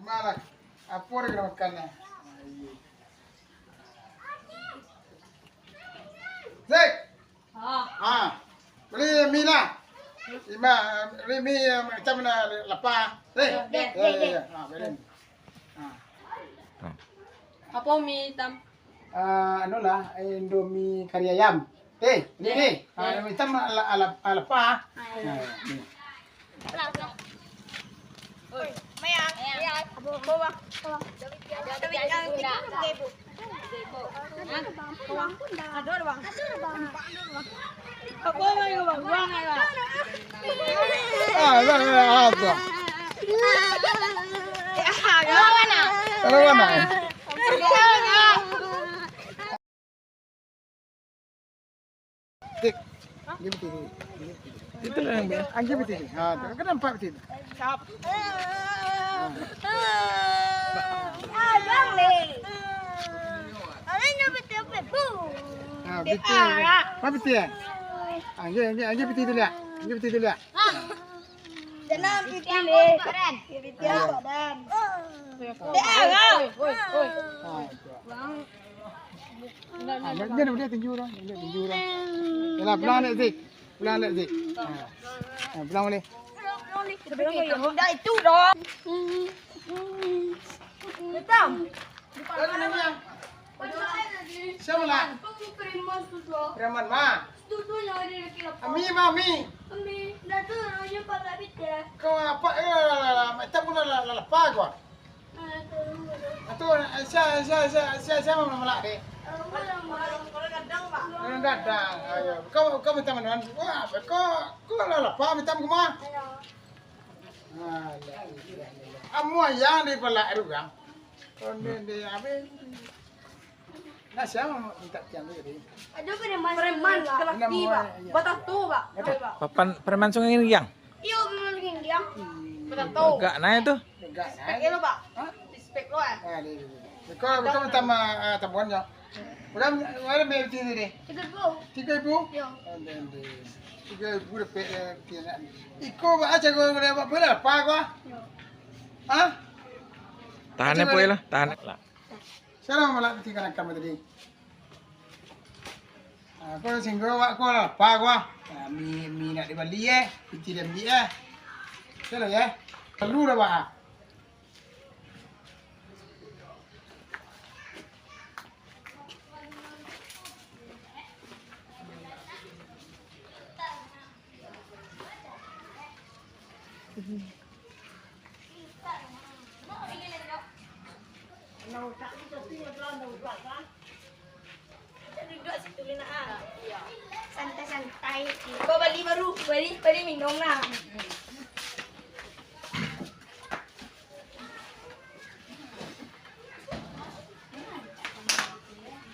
Malah. Apa dia kena makannya? Zek. Beli mie lah. Beli mie macam mana lapar. Zek. Ya. Beli. Apa mie hitam? Anu lah, Indomie kari ayam. Ini. Indomie hitam lapar. Dik, dia betul. Itu lah yang dia. Anjir betul. Kan nampak betul. Siap. Bang Le. Ada betul betul. Betul. Apa betul ya? Anjir betul tu lihat. Anjir betul tu lihat. Jangan betul Le. Betul badan. Dia tinju dah. Yalah, pulang nak Zik. Pulang Zik. Pulang boleh. Dah itu dong. Betul. Siapa lah? Preman mah. Ami. Kau apa? Macam pun lapar kau. Itu saya mau melak deh. Kadang. Kau minta mana? Wah, kau lapar minta kemana? Amu yang di pelak itu kan. Kau di apa? Nah, siapa minta tiang itu? Ada preman kelas tiga. Batas tu, Pak. Papan preman sungai ini yang? Iya, preman gini dia. Batas tu. Enggak naik tuh. Spek lo, Pak. Spek lo eh. Kau minta tamuannya. Berapa ada bayar tiga ni? 3,000. Ya. 3,000 dapat tiang. Iko aja kau berapa berapa kau? Hah? Tahannya boleh lah, tahan. Siapa malah tinggal kamu tadi? Kau singgah kau lapar kau. Mi nak dibeli piti dia beli Siapa ya? Perlu dah pak. Duduk situ nak. Santai-santai. Kau beli baru, beli minum lah.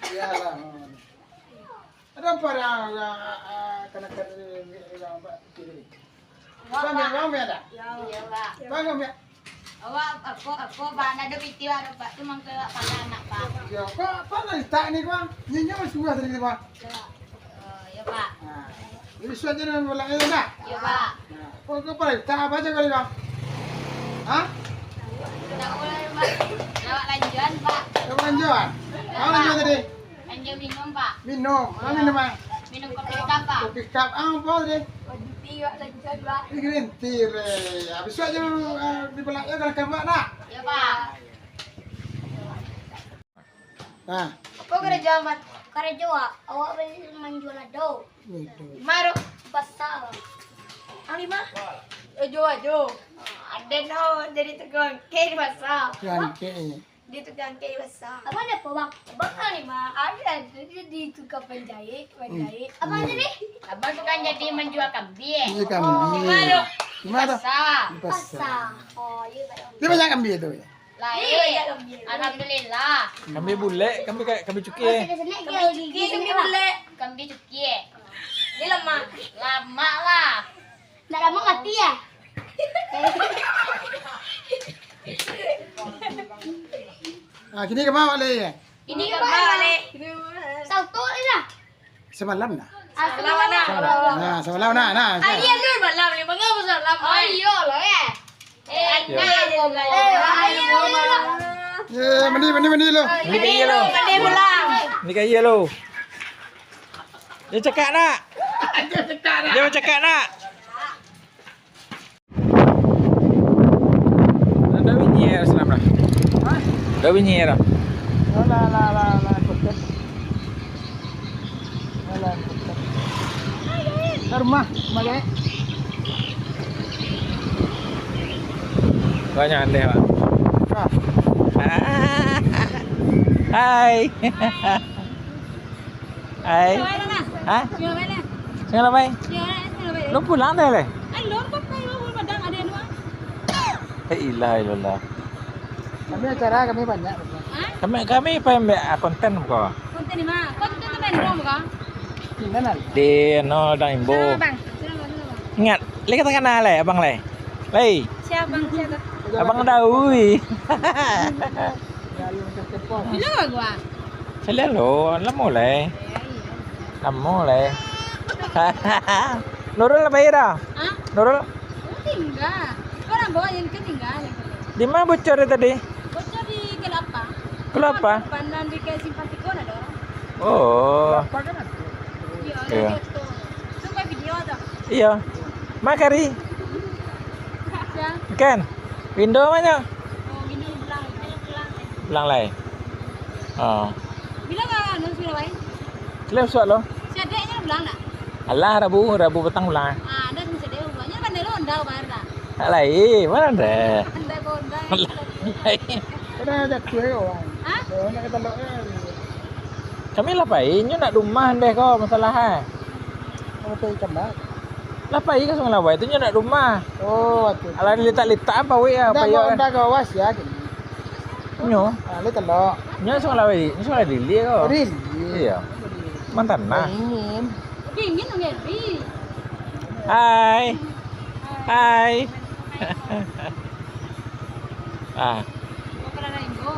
Ya lah. Ada apa kena Bang ada? Ya, Pak. Bang ya. Ako ba nado piti waro pa tumang ke pala anak pa. Ya, kau apa lagi tak ni kau? Nyinya sudah tadi kau. Ya, Pak. Jadi sudah jangan bola ini nak. Ya, Pak. Kau apa? Tak baca kali kau. Hah? Tak boleh, Pak. Lawak lanjuan, Pak. Kau lanjuan. Kau lanjuan tadi. Lanjut minum, Pak. Minum. Apa minum ah? Minum kopi apa? Kopi cup apa tadi? Tiga lanjuan, Pak. Ini green tea. Habis sudah jangan di bola ya kalau kamu nak. Ya, Pak. Nah. Apa kerja mat? Kerja awak beli menjual ado. Maro pasal. Ang lima? Ajo. Ada no jadi tukang kek di pasar. Gangke. Di tukang kek di pasar. Apa ada apa bang? Bang ang lima ada di tukang penjahit. Apa ada nih? Abang tukang jadi menjual kambing. Iya kambing. Maro. Gimana? Pasar. Di pasar. Oh iya pak. Dia banyak kambing itu ya. Lain. Alhamdulillah. Kambing bule, kambing cuki. Kambing boleh. Kambing cuki. Ini lama. Lama lah. Nggak lama mati ya? Kini kemana le ya? Ini kemana le? Satu ini lah. Semalam nah. Semalam lah. Nah, semalam nah. Ayo dulu malam ni, bangga besar malam. Ayo lah ya. Ayo Mandi lo. Ni kaya lo. Mandi pulang. Ni kaya lo. Dia cakap nak. Dia cakap nak. Dah bunyi ya senam dah. Dah bunyi dah. Rumah, magai. Banyak andai pak. Hai. Hai. Hah? Singgal apa? Lu pulang dah le? Ilah ilallah. Kami acara kami banyak. Kami ambil konten kau. Konten ni mah. Konten tu main rom kah? Di mana? Di no dan imbo. Bang. Ingat, le kata kenal le abang le. Le. Siapa bang? Siapa? Abang dah ui. Bila gua? Saya lo, lama le. Lama le. Nurul apa ya dah? Hah? Nurul, Tinggal. Orang bawa yang ketinggal. di mana bocor tadi? Bocor di Kelapa. Kelapa? Pandang di kayak simpatikon ada orang. Oh, Iya, Iya. gitu. Sampai video ada. iya. Makari, Ya. kan? Window mana? Oh, ini belang. Belang lai. Oh, Bila kan anu sudah baik? kelap suat lo. Si adeknya belang tak? Alah, Rabu petang ulang. Ah, ada bisa dia ubahnya pandai lo ndak bayar tak? Tak lain, mana ada? Pandai kau ndak. Lain. Kena ada kue orang. Hah? Nak kata lo. Kami lapai, nyo nak rumah deh kau masalah ha. Apa tu ikan mak? Lapai ke sungai lawai tu nyo nak rumah. Oh, tu. Alah litak-litak apa we apa Dah yo. kau dah kau was ya. Nyo, Lu telok. nyo sungai lawai, nyo sungai dili kau. Rin. Iya. Mantan nah. Ingin. Dingin dong ya, Bi. Hai. Hai. Ah, Kau pernah ada info?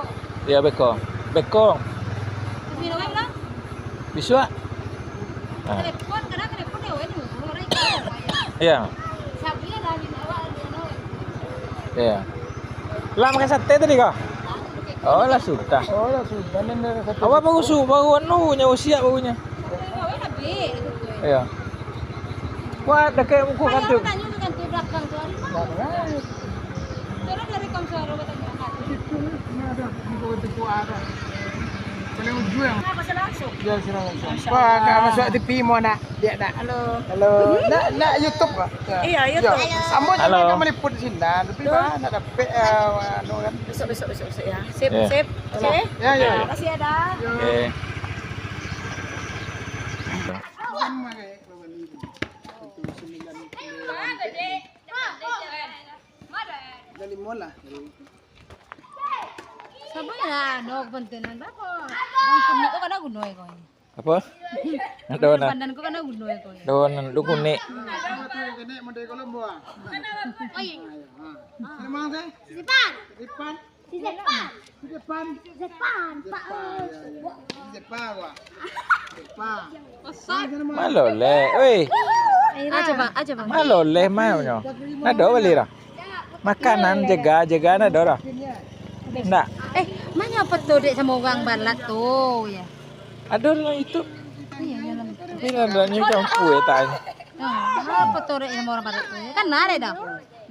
ya beko. Beko. Bila baik belang? Bisua. Ah, Telepon kadang telepon dia wewe dulu orang itu. iya. Sabi dah di awal dia no. Iya. Lah makan sate tadi kau? Oh, lah sudah. Oh, lah sudah nenda satu. Awak baru baru anu nya usia barunya. Wewe dah beli itu tuh. Iya. Wah, dekat muka Kan kantu. tanya kan tuh belakang tuh hari mana? Terus dari komsoro katanya. Ada di buku ada. Paling ujung yang. Nah, pasal langsung. Ya langsung. Wah, nak masuk TV mau nak. Dia nak. Halo. Halo. Nak YouTube ah? Iya, YouTube. Ambo Halo. jangan kamu liput di sini. Tapi bah nak dapat anu kan. Besok ya. Sip, Ya. sip. Oke. Ya, ya. Makasih ada. Oke. Dari mola. Sabi na, no, pantunan ba ko? Bang kunik ko kana gunoy ko. Apa? Daun ah. Pandan ko kana gunoy ko. Daun dukun ni. Kene mende Kolombo ah. Oy, Ini mana sih? Depan. Depan. Di depan. Di depan. Depan. Pak. Di depan wah. Depan. Malo le. Oi, aja bang. malo le mau nyo. Na do bali ra. Makanan jaga na do ra. Ndak. Mana apa tuh dek sama orang balat tuh ya? Ada lah itu. Iya, jalan. Ini ada nyo campur ya tanya. Apa tuh dek sama orang balat tuh? Kan ada dah.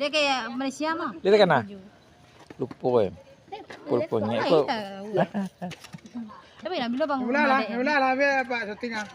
Dia kayak Malaysia mah. Dia kan ah. Lupa ya. Pulponya Ay, kok. tahu. Tapi nak bila bang. Mula lah, biar Pak syuting ah.